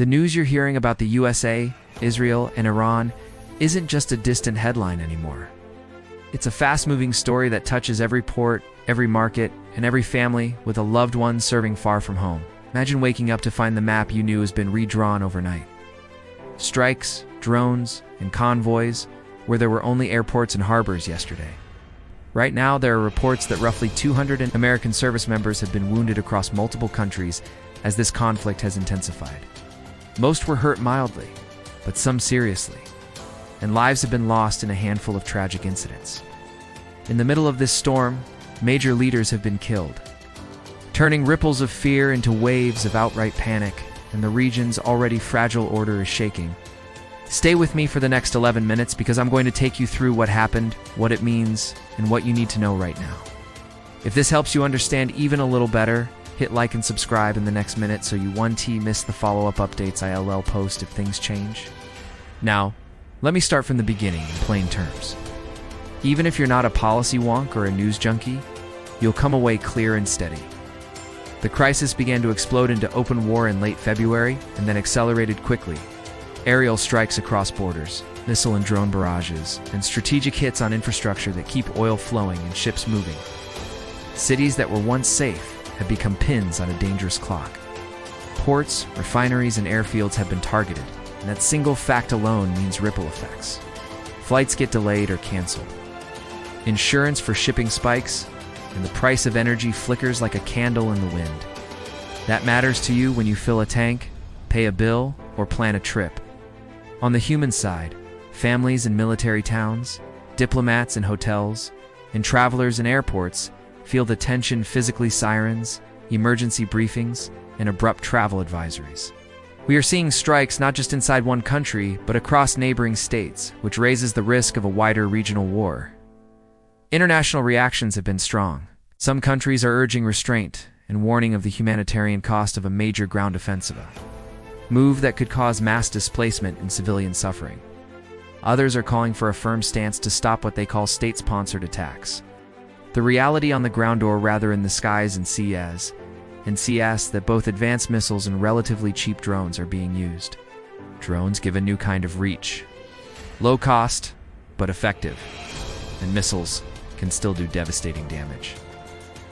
The news you're hearing about the USA, Israel, and Iran isn't just a distant headline anymore. It's a fast-moving story that touches every port, every market, and every family with a loved one serving far from home. Imagine waking up to find the map you knew has been redrawn overnight. Strikes, drones, and convoys where there were only airports and harbors yesterday. Right now, there are reports that roughly 200 American service members have been wounded across multiple countries as this conflict has intensified. Most were hurt mildly, but some seriously, and lives have been lost in a handful of tragic incidents. In the middle of this storm, major leaders have been killed, turning ripples of fear into waves of outright panic, and the region's already fragile order is shaking. Stay with me for the next 11 minutes because I'm going to take you through what happened, what it means, and what you need to know right now. If this helps you understand even a little better, hit like and subscribe in the next minute so you won't miss the follow-up updates I'll post if things change. Now, let me start from the beginning in plain terms. Even if you're not a policy wonk or a news junkie, you'll come away clear and steady. The crisis began to explode into open war in late February and then accelerated quickly. Aerial strikes across borders, missile and drone barrages, and strategic hits on infrastructure that keep oil flowing and ships moving. Cities that were once safe have become pins on a dangerous clock. Ports, refineries, and airfields have been targeted, and that single fact alone means ripple effects. Flights get delayed or canceled. Insurance for shipping spikes, and the price of energy flickers like a candle in the wind. That matters to you when you fill a tank, pay a bill, or plan a trip. On the human side, families in military towns, diplomats in hotels, and travelers in airports feel the tension. Physically, sirens, emergency briefings, and abrupt travel advisories. We are seeing strikes not just inside one country, but across neighboring states, which raises the risk of a wider regional war. International reactions have been strong. Some countries are urging restraint and warning of the humanitarian cost of a major ground offensive, move that could cause mass displacement and civilian suffering. Others are calling for a firm stance to stop what they call state-sponsored attacks. The reality on the ground, or rather in the skies and seas, that both advanced missiles and relatively cheap drones are being used. Drones give a new kind of reach. Low cost, but effective. And missiles can still do devastating damage.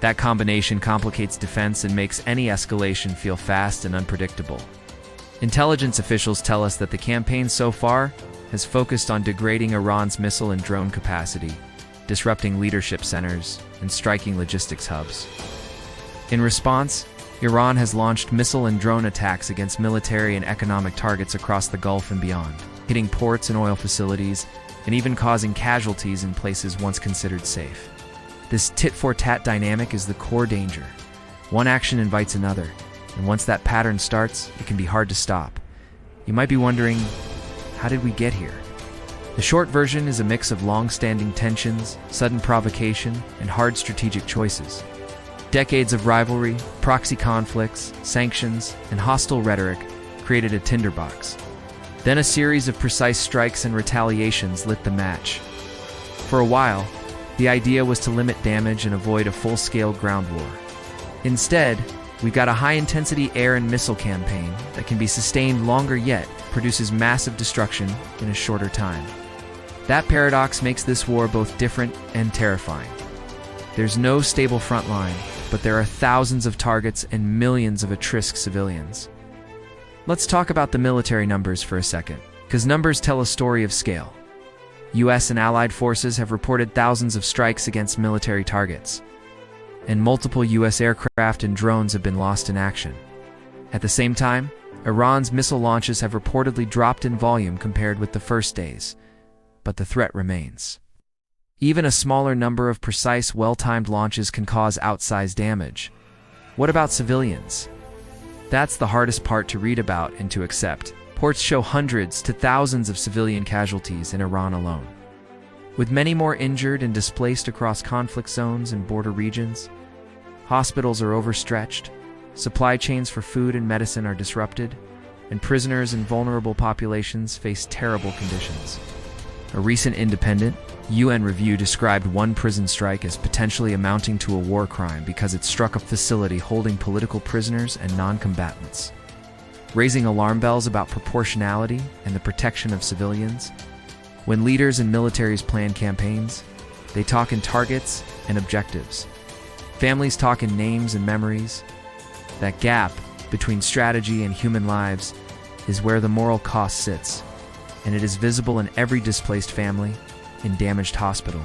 That combination complicates defense and makes any escalation feel fast and unpredictable. Intelligence officials tell us that the campaign so far has focused on degrading Iran's missile and drone capacity, disrupting leadership centers, and striking logistics hubs. In response, Iran has launched missile and drone attacks against military and economic targets across the Gulf and beyond, hitting ports and oil facilities, and even causing casualties in places once considered safe. This tit-for-tat dynamic is the core danger. One action invites another, and once that pattern starts, it can be hard to stop. You might be wondering, how did we get here? The short version is a mix of long-standing tensions, sudden provocation, and hard strategic choices. Decades of rivalry, proxy conflicts, sanctions, and hostile rhetoric created a tinderbox. Then a series of precise strikes and retaliations lit the match. For a while, the idea was to limit damage and avoid a full-scale ground war. Instead, we got a high-intensity air and missile campaign that can be sustained longer yet produces massive destruction in a shorter time. That paradox makes this war both different and terrifying. There's no stable front line, but there are thousands of targets and millions of at-risk civilians. Let's talk about the military numbers for a second, because numbers tell a story of scale. US and allied forces have reported thousands of strikes against military targets, and multiple US aircraft and drones have been lost in action. At the same time, Iran's missile launches have reportedly dropped in volume compared with the first days, but the threat remains. Even a smaller number of precise, well-timed launches can cause outsized damage. What about civilians? That's the hardest part to read about and to accept. Reports show hundreds to thousands of civilian casualties in Iran alone, with many more injured and displaced across conflict zones and border regions. Hospitals are overstretched, supply chains for food and medicine are disrupted, and prisoners and vulnerable populations face terrible conditions. A recent independent UN review described one prison strike as potentially amounting to a war crime because it struck a facility holding political prisoners and non-combatants. raising alarm bells about proportionality and the protection of civilians. When leaders and militaries plan campaigns, they talk in targets and objectives. Families talk in names and memories. That gap between strategy and human lives is where the moral cost sits, and it is visible in every displaced family, in damaged hospital.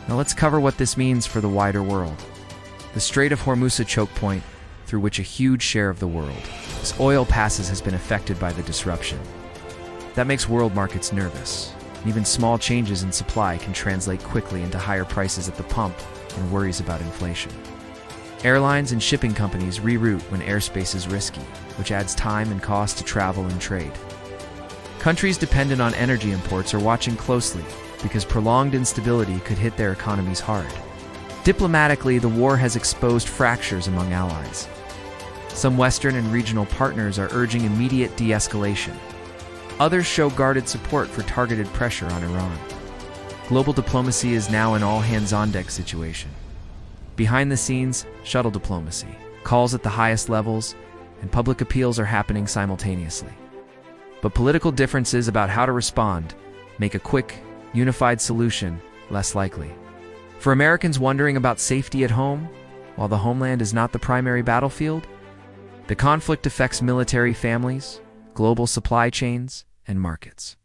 Now let's cover what this means for the wider world. The Strait of Hormuz, a choke point through which a huge share of the world's oil passes, has been affected by the disruption. That makes world markets nervous. Even small changes in supply can translate quickly into higher prices at the pump and worries about inflation. Airlines and shipping companies reroute when airspace is risky, which adds time and cost to travel and trade. Countries dependent on energy imports are watching closely because prolonged instability could hit their economies hard. Diplomatically, the war has exposed fractures among allies. Some Western and regional partners are urging immediate de-escalation. Others show guarded support for targeted pressure on Iran. Global diplomacy is now an all-hands-on-deck situation. Behind the scenes, shuttle diplomacy, calls at the highest levels, and public appeals are happening simultaneously. But political differences about how to respond make a quick, unified solution less likely. For Americans wondering about safety at home, while the homeland is not the primary battlefield, the conflict affects military families, global supply chains, and markets.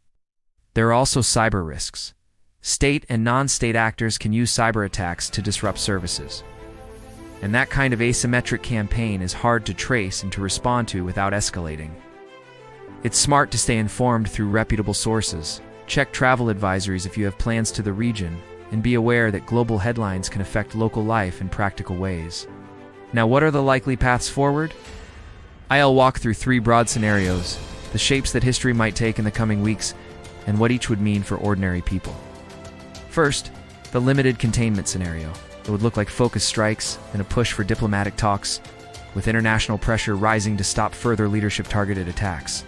There are also cyber risks. State and non-state actors can use cyber attacks to disrupt services. And that kind of asymmetric campaign is hard to trace and to respond to without escalating. It's smart to stay informed through reputable sources. Check travel advisories if you have plans to the region, and be aware that global headlines can affect local life in practical ways. Now, what are the likely paths forward? I'll walk through 3 broad scenarios, the shapes that history might take in the coming weeks, and what each would mean for ordinary people. First, the limited containment scenario. It would look like focused strikes and a push for diplomatic talks, with international pressure rising to stop further leadership-targeted attacks.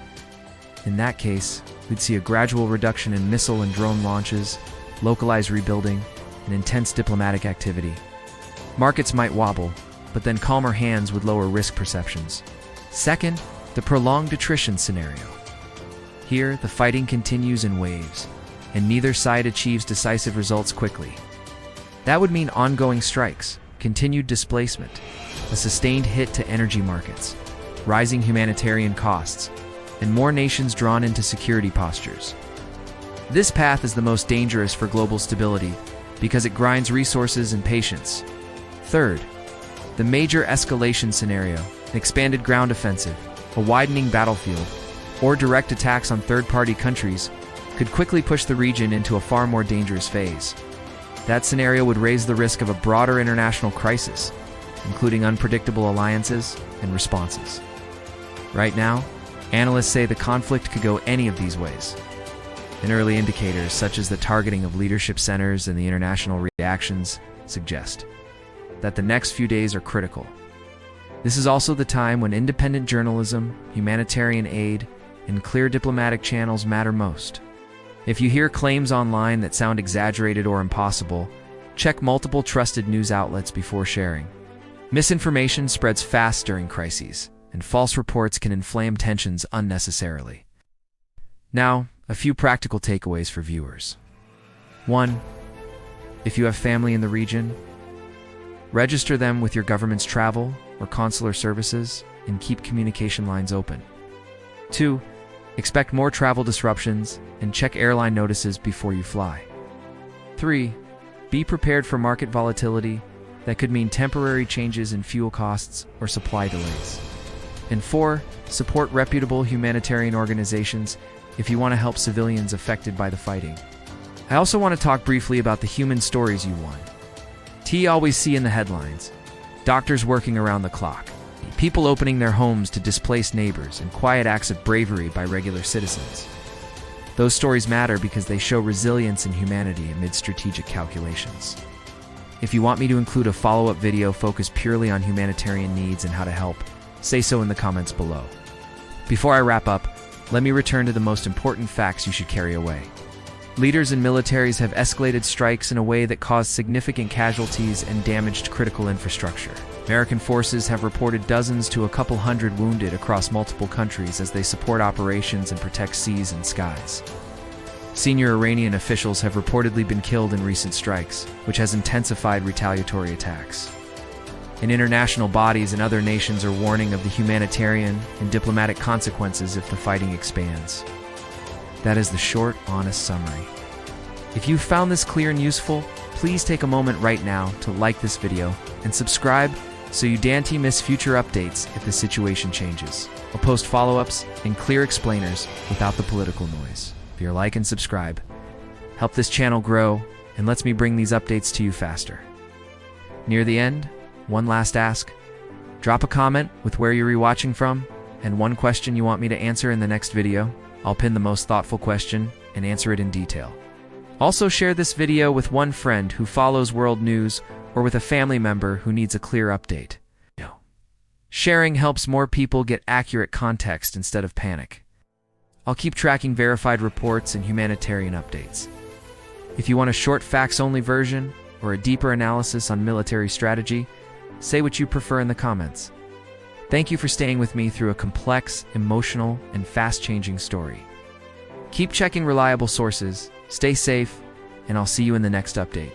In that case, we'd see a gradual reduction in missile and drone launches, localized rebuilding, and intense diplomatic activity. Markets might wobble, but then calmer hands would lower risk perceptions. Second, the prolonged attrition scenario. Here, the fighting continues in waves, and neither side achieves decisive results quickly. That would mean ongoing strikes, continued displacement, a sustained hit to energy markets, rising humanitarian costs, and more nations drawn into security postures. This path is the most dangerous for global stability because it grinds resources and patience. Third, the major escalation scenario, an expanded ground offensive, a widening battlefield, or direct attacks on third-party countries could quickly push the region into a far more dangerous phase. That scenario would raise the risk of a broader international crisis, including unpredictable alliances and responses. Right now, analysts say the conflict could go any of these ways. And early indicators, such as the targeting of leadership centers and the international reactions, suggest that the next few days are critical. This is also the time when independent journalism, humanitarian aid, and clear diplomatic channels matter most. If you hear claims online that sound exaggerated or impossible, check multiple trusted news outlets before sharing. Misinformation spreads fast during crises, and false reports can inflame tensions unnecessarily. Now, a few practical takeaways for viewers. 1. If you have family in the region, register them with your government's travel or consular services and keep communication lines open. 2. Expect more travel disruptions and check airline notices before you fly. 3. Be prepared for market volatility that could mean temporary changes in fuel costs or supply delays. And 4. Support reputable humanitarian organizations if you want to help civilians affected by the fighting. I also want to talk briefly about the human stories you want. Always see in the headlines. Doctors working around the clock. People opening their homes to displaced neighbors, and quiet acts of bravery by regular citizens. Those stories matter because they show resilience and humanity amid strategic calculations. If you want me to include a follow-up video focused purely on humanitarian needs and how to help, say so in the comments below. Before I wrap up, let me return to the most important facts you should carry away. Leaders and militaries have escalated strikes in a way that caused significant casualties and damaged critical infrastructure. American forces have reported dozens to a couple hundred wounded across multiple countries as they support operations and protect seas and skies. Senior Iranian officials have reportedly been killed in recent strikes, which has intensified retaliatory attacks. And international bodies and other nations are warning of the humanitarian and diplomatic consequences if the fighting expands. That is the short, honest summary. If you found this clear and useful, please take a moment right now to like this video and subscribe so you don't miss future updates if the situation changes. I'll post follow-ups and clear explainers without the political noise. If you like and subscribe, help this channel grow and lets me bring these updates to you faster. Near the end, one last ask. Drop a comment with where you're rewatching from and one question you want me to answer in the next video. I'll pin the most thoughtful question and answer it in detail. Also share this video with one friend who follows world news or with a family member who needs a clear update. Sharing helps more people get accurate context instead of panic. I'll keep tracking verified reports and humanitarian updates. If you want a short facts-only version or a deeper analysis on military strategy, say what you prefer in the comments. Thank you for staying with me through a complex, emotional, and fast-changing story. Keep checking reliable sources, stay safe, and I'll see you in the next update.